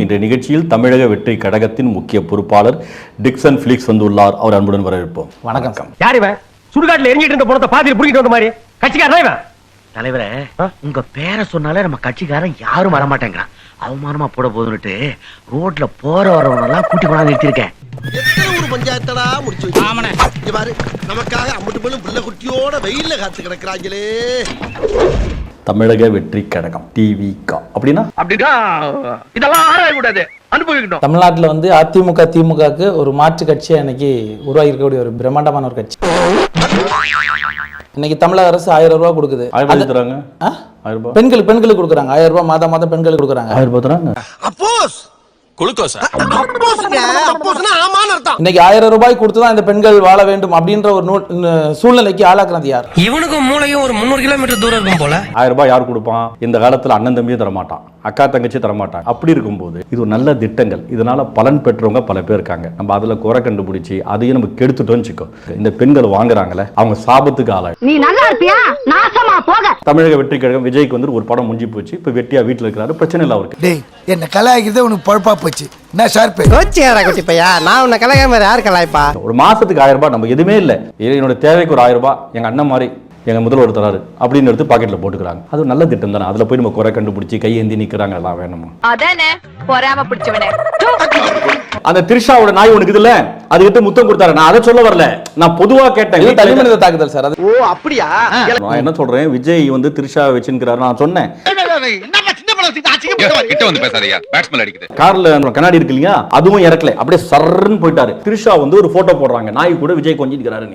இன்றைய நிகழ்ச்சியில் தமிழக வெற்றி கழகத்தின் முக்கிய பொறுப்பாளர் டிக்சன் பிலிக்ஸ் வந்துள்ளார். அவர் அன்புடன் வரவேற்போம். வணக்கம். யார் இவன்? சுடுகாட்டுல எரிஞ்சிட்டு இருந்த பணத்தை பாதியில் புடிக்கிட்டு வந்த மாதிரி கட்சிக்காரன் இவன். தலைவரே, உங்க பேரை சொன்னாலே நம்ம கட்சிக்காரன் யாரும் வரமாட்டேங்கிறான். அவமானமா போட போதுன்னுட்டு ரோட்ல போற வரவனெல்லாம் கூட்டி கொண்டாந்து நிறுத்திருக்கேன். எத்தனை ஒரு பஞ்சாயத்தடா முடிச்சு வச்சு பாரு, நமக்காக அம்மட்டு பெண்ணும் பிள்ளை குட்டியோட வெயில்ல காத்து கிடக்குறாங்களே. தமிழக வெற்றி கழகம் TVK அப்படின்னா இதெல்லாம் ஆராய கூடாது, அனுபவிக்கணும். தமிழ்நாட்டில் வந்து அதிமுக திமுகவுக்கு ஒரு மாற்று கட்சியா இன்னைக்கு உருவாகி இருக்கக்கூடிய ஒரு பிரம்மாண்டமான ஒரு கட்சி. இன்னைக்கு தமிழக அரசு 1000 ரூபாய் கொடுக்குது. பெண்களுக்கு கொடுக்குறாங்க 1000 ரூபாய் மாதம் பெண்களுக்கு கொடுக்குறாங்க. 1000 ரூபாய் தராங்க. அப்போஸ் இன்னைக்கு 1000 ரூபாய் கொடுத்துதான் இந்த பெண்கள் வாழ வேண்டும் அப்படின்ற ஒரு சூழ்நிலைக்கு ஆளாக்குறது யார்? இவனுக்கும் மூளையும் ஒரு 300 கிலோமீட்டர் தூரம் இருக்கும் போல. 1000 ரூபாய் யார் கொடுப்பான்? இந்த காலத்துல அண்ணன் தம்பியும் தரமாட்டான், அக்கா தங்கச்சி தரமாட்டான். அப்படி இருக்கும்போது இது ஒரு நல்ல திட்டங்கள், இதனால பலன் பெற்றவங்க பல பேர் இருக்காங்க. நம்ம அதுல குறை கண்டுபிடிச்சி அதையும் நம்ம கெடுத்துட்டோம்னு வச்சுக்கோ. இந்த பெண்கள் வாங்குறாங்களே அவங்க சாபத்துக்கு ஆளாய். நீ நல்லா இருப்பியா? நாசமா போக. தமிழக வெற்றி கழகம் விஜய்க்கு வந்து ஒரு படம் முடிஞ்சு போச்சு. இப்ப வெட்டியா வீட்டுல இருக்கிறாரு, பிரச்சனை இல்லை அவருக்கு. டேய், என்ன கலாய்க்கிறதே உனக்கு பொழப்பா போச்சு. என்ன ஷார்ப்பு கோச்சியாரா குட்டிப்பையா, நான் உன்னை கலாய்க்காம யார் கலாய்ப்பா? ஒரு மாசத்துக்கு 1000 ரூபாய் நம்ம எதுவுமே இல்லை, என்னோட தேவைக்கு ஒரு 1000 ரூபாய் எங்க அண்ணன் மாதிரி எங்க முதல்வர் தராரு அப்படின்னு எடுத்து பாக்கெட்ல போட்டுக்கிறாங்க. அது நல்ல திட்டம் தானே. அதுல போய் நம்ம குறை கண்டுபிடிச்சி கையேந்தி நிக்கிறாங்க, எல்லாம் வேணுமா? அதானே பொறாம பிடிச்சவனே. அந்த திரிஷாவோட நாய் உனக்கு இதுல அதுக்கிட்ட முத்தம் கொடுத்தாரு. நான் அதை சொல்ல வரல, நான் பொதுவா கேட்டேன். தனிமனித தாக்குதல் சார். ஓ அப்படியா? நான் என்ன சொல்றேன், விஜய் வந்து திரிஷா வச்சுக்கிறாரு நான் சொன்னேன். கார்ல கண்ணாடி இருக்கு இல்லையா, அதுவும் இறக்கல, அப்படியே சர்ன்னு போயிட்டாரு. திரிஷா வந்து ஒரு போட்டோ போடுறாங்க, நாய் கூட விஜய் கொஞ்சிக்கிறாரு.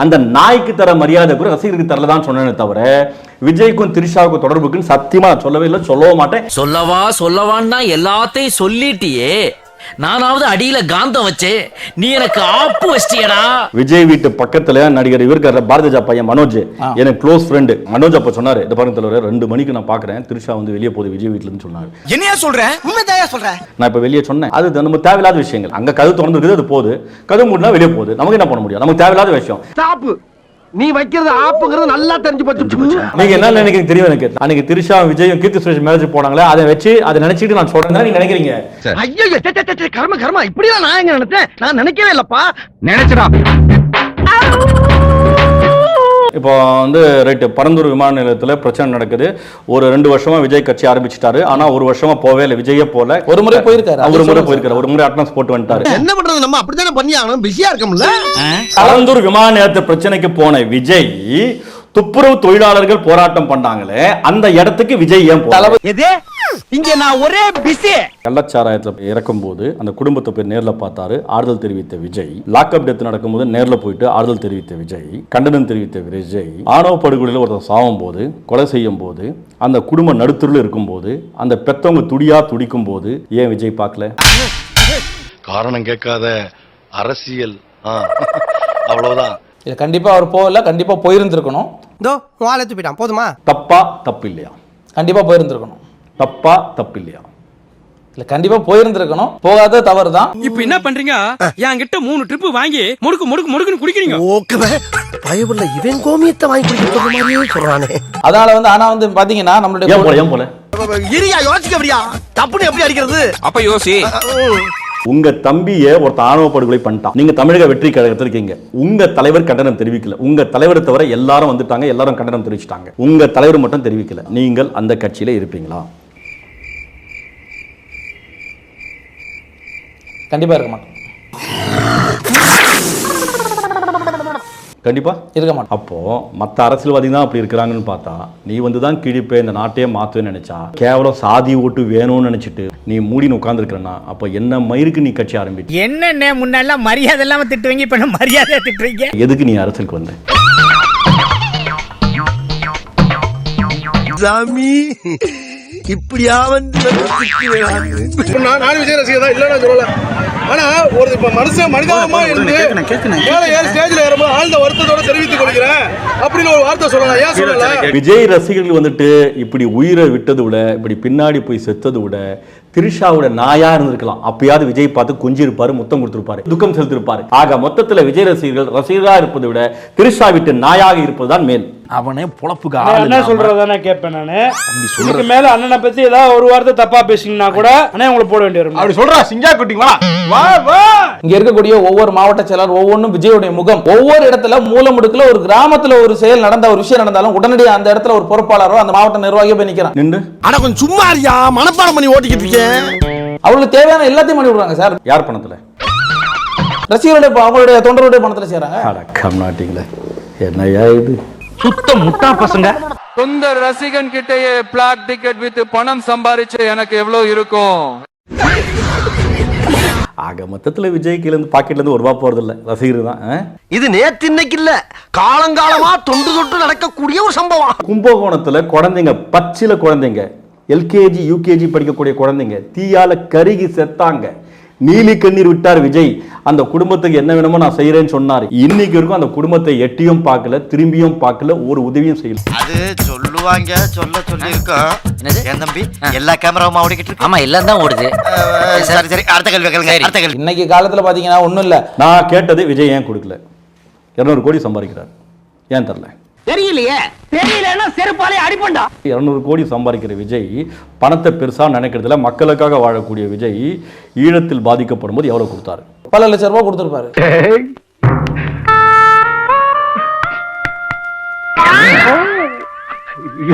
அந்த நாய்க்கு தர மரியாதை கூட ரசிகருக்கு தரலதான் சொன்னேனே தவிர விஜய்க்கும் திரிஷாவுக்கும் தொடர்புக்குன்னு சத்தியமா சொல்லவே இல்லை, சொல்லவும் மாட்டேன். சொல்லவான்னா எல்லாத்தையும் சொல்லிட்டியே. நானாவது அடியில காந்தம் வச்சே, நீ எனக்கு ஆப்பு வச்சிட்டியடா. விஜய் வீட்டு பக்கத்துல நடிகர் இவருக்கு பாரதிஜா பையன் மனோஜ், எனக்கு க்ளோஸ் ஃப்ரெண்ட். மனோஜ் அப்ப சொன்னாரு, இந்த பாருங்க தலைவர் 2 மணிக்கு நான் பாக்குறேன் திரிஷா வந்து வெளியே போகுது விஜய் வீட்டுல இருந்து சொன்னாரு. என்னையா சொல்றேன்? உண்மைதாயா சொல்றேன். நான் இப்ப வெளியே சொன்னேன், அது நம்ம தேவையில்லாத விஷயங்கள். அங்க கதவு திறந்துருக்குது, அது போகுது. கதவு மூடினா வெளியே போகுது, நமக்கு என்ன பண்ண முடியும்? நமக்கு தேவையில்லாத விஷயம். ஸ்டாப். நீ வைக்கிறது ஆப்புங்கிறது நல்லா தெரிஞ்சு போச்சு. நீங்க என்ன நினைக்கிறீங்க தெரியும் எனக்கு. அன்னைக்கு திரிஷா விஜயும் கீர்த்தி சுரேஷ் மேரேஜ் போனாங்களே, அதை வச்சு அதை நினைச்சிட்டு நான் சொல்றேன் நீங்க நினைக்கிறீங்க. ஐயோ கர்ம இப்படிதான் நான் எங்க நினைச்சேன். நான் நினைக்கவே இல்லப்பா. நினைச்சடா. இப்போ வந்து ரைட்டு, பரந்தூர் விமான நிலையத்தில் பிரச்சனை நடக்குது. ஒரு 2 வருஷமா விஜய் கட்சி ஆரம்பிச்சிட்டாரு, ஆனா 1 வருஷமா போவே இல்லை. விஜயே போல. ஒரு முறை போயிருக்காரு, ஒரு முறை அட்டனன்ஸ் போட்டு வந்துட்டாரு. என்ன பண்றது, நம்ம அப்படித்தானே பண்ணி ஆகணும், பிஸியா இருக்கோம்ல. பரந்தூர் விமான நிலையத்து பிரச்சனைக்கு போன விஜய் துப்புரவு தொழிலாளர்கள் போராட்டம் பண்ணாங்களே, அந்த இடத்துக்கு விஜய் ஏன் போல? இங்க நான் ஒரே பிஸி. கள்ளச்சாராயத்தில் இறக்கும் போது அந்த குடும்பத்தை போய் நேர்ல பார்த்தாரு, ஆறுதல் தெரிவித்த விஜய். லாக்அப் டெத் நடக்கும் போது நேர்ல போயிட்டு ஆறுதல் தெரிவித்த விஜய், கண்டனம் தெரிவித்த விஜய். ஆணவ படுகொலையில் ஒருத்தர் சாவும் போது, கொலை செய்யும் போது, அந்த குடும்பம் நடுத்தருல இருக்கும் போது, அந்த பெத்தவங்க துடியா துடிக்கும் போது ஏன் விஜய் பார்க்கல? காரணம் கேட்காத அரசியல், அவ்வளவுதான். இது கண்டிப்பா அவர் போகல, கண்டிப்பா போயிருந்திருக்கணும். இதோ வாழ தூப்பிட்டான், போதுமா? தப்பா தப்பு இல்லையா? கண்டிப்பா போயிருந்திருக்கணும். தப்பா தப்பு இல்லையா? இல்ல கண்டிப்பா போயிருந்திருக்கணும், போகாத தவறு தான். இப்ப என்ன பண்றீங்க? என்கிட்ட 3 ட்ரிப் வாங்கி முடுக்கு குடிக்கிறீங்க. ஓகே பயவுள்ள இவன் கோமியத்தை வாங்கி குடிக்கிற மாதிரியே சொல்றானே. அதனால வந்து ஆனா வந்து பாத்தீங்கன்னா நம்மளுடைய ஏன் போல இரியா யோசிக்க அப்படியா தப்புன்னு எப்படி அடிக்கிறது? அப்ப யோசி. உங்க தம்பியை ஒருத்த ஆணவ படுகொலை பண்ணிட்டான். நீங்க தமிழக வெற்றி கழகத்தில் இருக்கீங்க. உங்க தலைவர் கண்டனம் தெரிவிக்கல. உங்க தலைவரை தவிர எல்லாரும் வந்துட்டாங்க, எல்லாரும் கண்டனம் தெரிவிச்சிட்டாங்க. உங்க தலைவர் மட்டும் தெரிவிக்கல. நீங்கள் அந்த கட்சியில இருப்பீங்களா? கண்டிப்பா இருக்க மாட்டோம். கண்டிப்பா இருக்க மாட்டோம். அப்போ மற்ற அரசியல்வாதி தான் அப்படி இருக்கிறாங்கன்னு பார்த்தா, நீ வந்து தான் கிழிப்பே இந்த நாட்டையே மாத்துவேன்னு நினைச்சா, கேவலம் சாதி ஓட்டு வேணும்னு நினைச்சிட்டு நீ மூடின்னு உட்கார்ந்து இருக்கிறனா, அப்ப என்ன மயிருக்கு நீ கட்சி ஆரம்பிச்சு? என்ன முன்னெல்லாம் மரியாதை இல்லாம திட்டுவீங்க, இப்ப என்ன மரியாதையா திட்டுறீங்க? எதுக்கு நீ அரசியலுக்கு வந்த? சாமி இப்படியா வந்து நான் விஜய் ரசிகர் தான், இல்லைன்னா சொல்லல. ஆனா ஒரு இப்ப மனிதாபமா இருந்து ஸ்டேஜ்ல ஏறும்போது ஆழ்ந்த வருத்தத்தோட தெரிவித்துக் கொள்கிறேன் அப்படின்னு ஒரு வார்த்தை சொல்லலாம். ஏன் சொல்லல? விஜய் ரசிகர்கள் வந்துட்டு இப்படி உயிரை விட்டது விட, இப்படி பின்னாடி போய் செத்தது விட, திரிஷாவோட நாயா இருந்திருக்கலாம். அப்பயாவது விஜய் பார்த்து கொஞ்சி இருப்பாரு, முத்தம் கொடுத்திருப்பாரு, துக்கம் செலுத்திருப்பாரு. ஆக மொத்தத்துல விஜய் ரசிகர்களா இருப்பதை விட திரிஷா விட்டு நாயாக இருப்பதுதான் மேல். அவனே பொழப்புக்கு என்ன சொல்றதானே கேட்பேன் நானு. இதுக்கு மேல அண்ணனை பத்தி ஏதாவது ஒரு வார்த்தை தப்பா பேசிங்கன்னா கூட அண்ணே உங்களை போட வேண்டிய வரும். அப்படி சொல்றா சிங்கா குட்டிங்களா வா வா. இங்க இருக்கக்கூடிய ஒவ்வொரு மாவட்ட செயலர் ஒவ்வொன்றும் விஜயோடைய முகம். ஒவ்வொரு இடத்துல மூலமுடுக்குல ஒரு கிராமத்துல ஒரு செயல் நடந்த ஒரு விஷயம் நடந்தாலும் உடனடியாக அந்த இடத்துல ஒரு பொறுப்பாளரோ அந்த மாவட்ட நிர்வாகியோ போய் நிக்கிறான். நின்று ஆனா கொஞ்சம் சும்மா இருக்கியா, மனப்பாடம் பண்ணி ஓட்டிக்கிட்டு இருக்கேன். அவங்களுக்கு தேவையான எல்லாத்தையும் பண்ணி விடுறாங்க சார். யார் பணத்துல? ரசிகர்களுடைய அவங்களுடைய தொண்டருடைய பணத்துல செய்யறாங்க. அடக்கம் நாட்டிங்களே, என்னையா இது? சுத்த முட்டா பசங்க. சொந்த ரசிகன் கிட்டயே பிளாக் டிக்கெட் வித்து பணம் சம்பாதிச்சு எனக்கு எவ்வளவு இருக்கும்? ஆக மொத்தத்துல விஜய் கீழ இருந்து பாக்கெட்ல இருந்து ₹1 போறது இல்ல, ரசிகர் தான். இது நேத்து இன்னைக்கு இல்ல, காலங்காலமா தொன்று தொட்டு நடக்கக்கூடிய ஒரு சம்பவம். கும்பகோணத்துல குழந்தைங்க, பச்சில குழந்தைங்க, எல்கேஜி யூகேஜி படிக்கக்கூடிய குழந்தைங்க தீயால கருகி செத்தாங்க. நீலி கண்ணீர் விட்டார் விஜய். அந்த குடும்பத்துக்கு என்ன வேணுமோ நான் செய்யறேன்னு சொன்னாரு. இன்னைக்கு இருக்கும் அந்த குடும்பத்தை எட்டியும் பார்க்கல, திரும்பியும் பார்க்கல, ஒரு உதவியும் செய்யல. அது சொல்லுவாங்க, சொல்லி இருக்கோம். என் தம்பி எல்லா கேமராவும் ஓடிக்கிட்டு இருக்கு. ஆமா எல்லாம் தான் ஓடுது. சரி சரி, அடுத்த கேள்வி கேளுங்க, அடுத்த கேள்வி. இன்னைக்கு காலத்துல பாத்தீங்கன்னா ஒண்ணும் இல்ல. நான் கேட்டது விஜய் ஏன் கொடுக்கல? 200 கோடி சம்பாதிக்கிறார், ஏன் தரல? தெரியலையே. தெரியலன்னா செருப்பாலே அடிப்பண்டா. 200 கோடி சம்பாதிக்கிற விஜய் பணத்தை பெருசா நினைக்கிறதுல, மக்களுக்காக வாழக்கூடிய விஜய் ஈழத்தில் பாதிக்கப்படும் போது எவ்வளவு கொடுத்தாரு? பல லட்சம் ரூபாய் கொடுத்திருப்பாரு.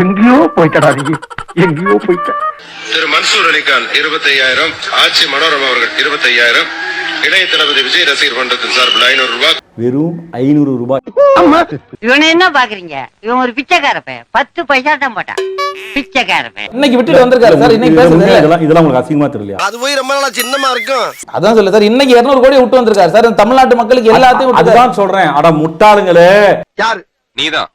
எங்கேயோ போயிட்டடா நீ, எங்கேயோ போயிட்ட. திரு மன்சூர் அலிகான் 25,000, ஆட்சி மனோரமா அவர்கள் 25,000, இளைய தளபதி விஜய் ரசிகர் மன்றத்தின் சார்பில் ₹500. வெறும் ₹500. இவனை என்ன பாக்குறீங்க? இவன் ஒரு பிச்சைக்காரப்ப, 10 பைசா தான் போட்டான். பிச்சைக்காரப்ப. இன்னைக்கு விட்டுட்டு வந்திருக்காரு சார். இன்னைக்கு பேசுறது இதெல்லாம் உங்களுக்கு அசிங்கமா தெரியலையா? அது போய் ரொம்ப நாளா சின்னமா இருக்கும். அதான் சொல்ல சார். இன்னைக்கு 200 கோடி விட்டு வந்திருக்காரு சார். தமிழ்நாட்டு மக்களுக்கு எல்லாத்தையும் அதுதான் சொல்றேன். அட முட்டாளுங்களே, யாரு? நீதான்.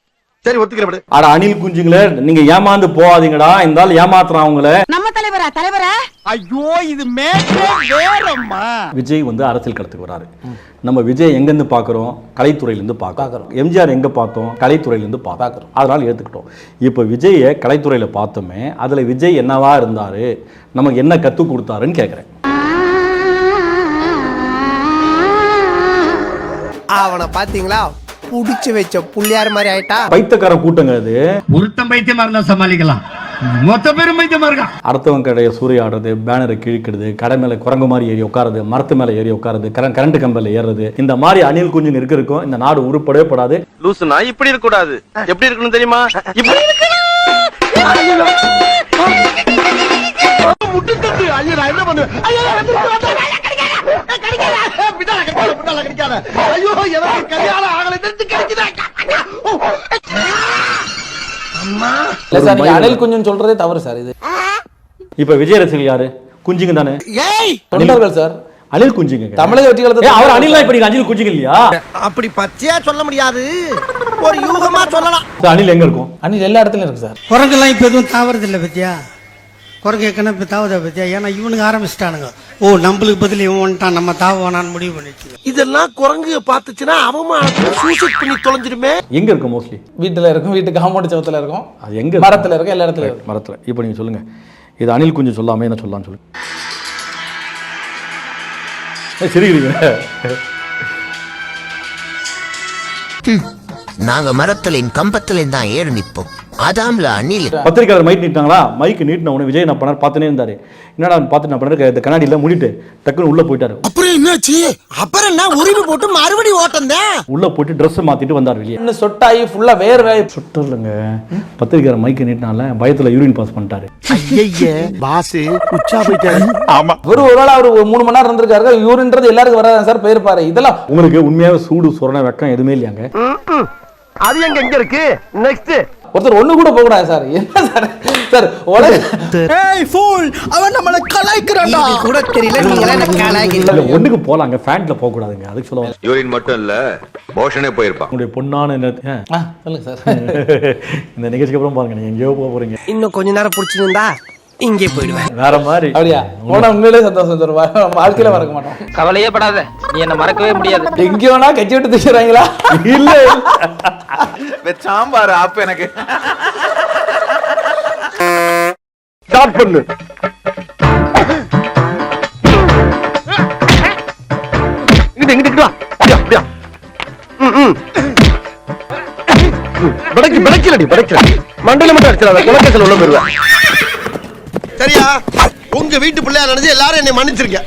சரி ஒத்துக்கிறேன். அட அணில் குஞ்சுங்களே, நீங்க ஏமாந்து போகாதீங்கடா. இந்த ஆள் ஏமாத்துறான் அவங்கள. நம்ம தலைவரா? ஐயோ இது மேட்டே வேறம்மா. விஜய் வந்து அரசியல் களத்துக்கு வராரு. நம்ம விஜய் எங்க இருந்து பாக்குறோம்? கலைத்துறையில இருந்து பாக்குறோம். எம்ஜிஆர் எங்க பார்த்தோம்? கலைத்துறையில இருந்து பாக்குறோம். அதனால ஏத்துக்கிட்டோம். இப்ப விஜய கலைத்துறையில பார்த்தோமே, அதுல விஜய் என்னவா இருந்தாரு, நமக்கு என்ன கத்து கொடுத்தாருன்னு கேக்குறேன். அவனை பாத்தீங்களா, புடிச்சு வச்ச புள்ளியார் மாதிரி ஆயிட்டா. பைத்தியக்கார கூட்டங்க அது. ஒருத்தன் பைத்தியமா இருந்தா சமாளிக்கலாம், மொத்த பேரும் பைத்தியமா இருக்கான். அடுத்தவங்க கடையை சூறையாடுறது, பேனரை கிழிக்கிறது, கடை மேல குரங்கு மாதிரி ஏறி உட்காருது, மரத்து மேல ஏறி உட்காருது, கரண்ட் கம்பெனில ஏறுறது, இந்த மாதிரி அணில் குஞ்சுங்க இருக்கும். இந்த நாடு உருப்படவே படாது. லூசுனா இப்படி இருக்க கூடாது. எப்படி இருக்கணும் தெரியுமா? இப்படி என்ன பண்ணுவேன்? ஐயோ எனக்கு கல்யாணம் ஆகலை அணில் குஞ்சுன்னு சொல்றதே தவறு சார். இது இப்ப விஜய் ரசிகர்கள் யாரு? குஞ்சுங்க தானே, தொண்டர்கள் சார். அணில் குஞ்சுங்க. தமிழக வெற்றி காலத்துல அவர் அணில், இப்ப நீங்க அணில் குஞ்சுங்க இல்லையா? அப்படி பச்சையா சொல்ல முடியாது, ஒரு யூகமா சொல்லலாம். அணில் எங்க இருக்கும்? அணில் எல்லா இடத்துலயும் இருக்கு சார். குரங்கெல்லாம் இப்ப எதுவும் தாவறது இல்லை பத்தியா? குரங்கு ஏற்கனவே இப்போ தாவதா பத்தியா? ஏன்னா இவனுக்கு ஆரம்பிச்சிட்டானுங்க. ஓ நம்மளுக்கு பதில் இவன் வந்துட்டான், நம்ம தாவானான்னு முடிவு பண்ணிச்சு. இதெல்லாம் குரங்கு பார்த்துச்சுன்னா அவமானத்துல சூசைட் பண்ணி தொலைஞ்சிருமே. எங்க இருக்கும்? மோஸ்ட்லி வீட்டுல இருக்கும், வீட்டு காம்பவுண்ட் சவுத்துல இருக்கும், அது எங்க? மரத்துல இருக்கும், எல்லா இடத்துலயும் இருக்கும். மரத்துல. இப்போ நீங்க சொல்லுங்க, இது அணில் குஞ்சு சொல்லாம என்ன சொல்லலாம்னு சொல்லுங்க. சிரிக்கிறீங்க. நாங்க மரத்திலையும் கம்பத்திலையும் தான் ஏறி நிற்போம். அதாம்ல அணில். பத்திரிக்கையாளர் மைக் நீட்டாங்களா? மைக்கு நீட்டின உடனே விஜய் என்ன பண்ணார்? பார்த்துனே இருந்தாரு. என்னடா பார்த்து என்ன பண்ணாரு? இந்த கண்ணாடியில மூடிட்டு டக்குன்னு உள்ள போயிட்டாரு. அப்புறம் என்னாச்சு? அப்புறம் என்ன உரிமை போட்டு மறுபடியும் ஓட்டம் தான். உள்ள போயிட்டு ட்ரெஸ் மாத்திட்டு வந்தார் வெளியே. இன்னும் சொட்டாயி ஃபுல்லா வேர்வை. சுட்டர்லங்க, பத்திரிக்கையாளர் மைக்கு நீட்டினால பயத்துல யூரின் பாஸ் பண்ணிட்டாரு. ஐயே பாஸ் உச்சா போயிட்டாரு. ஆமா, ஒரு நாள் அவர் 3 மணி நேரம் இருந்திருக்காரு. யூரின்றது எல்லாருக்கும் வராது சார், போயிருப்பாரு. இதெல்லாம் உங்களுக்கு உண்மையாவே சூடு சொரண வெக்கம் எதுவுமே இல்லையாங்க? அது எங்க இருக்கு? நெக்ஸ்ட் ஒருத்தர் ஒண்ணு கூட போக கூடாது சார். என்ன சார்? சார் ஏய் ஃபூல், அவன் நம்மள கலாய்க்கறான்டா. இது கூட தெரியல, நீங்களே என்ன கலாய்க்கிறீங்க. ஒண்ணுக்கு போலாங்க, ஃபேன்ட்ல போக கூடாதுங்க. அதுக்கு சொல்லுவாங்க. யூரின் மட்டும் இல்ல, மோஷனே போயிருப்பான். உங்களுடைய பொண்ணான சொல்லுங்க சார். இந்த நிகழ்ச்சிக்கு அப்புறம் பாருங்க, நீங்க எங்கேயோ போக போறீங்க. இன்னும் கொஞ்ச நேரம் புடிச்சிருந்தா இங்கே போயிடுவேன். வேற மாதிரி. அப்படியா? போனா உண்மையிலேயே சந்தோஷம் சார். வாழ்க்கையில மறக்க மாட்டோம். கவலையே படாத, நீ என்ன மறக்கவே முடியாது. எங்கேயோனா கட்சி விட்டு தூக்கிறாங்களா? இல்ல சாம்பார் ஆப் எனக்கு ஸ்டார்ட் பண்ணு. இங்கிட்டு வா. அப்படியா அப்படியா. பிடைக்கலடி மண்டல மட்டும் அடிச்சிடாத குலக்கேசல் உள்ள போயிருவேன். சரியா? உங்க வீட்டு பிள்ளையா நினைச்சு எல்லாரும் என்னை மன்னிச்சிருக்க.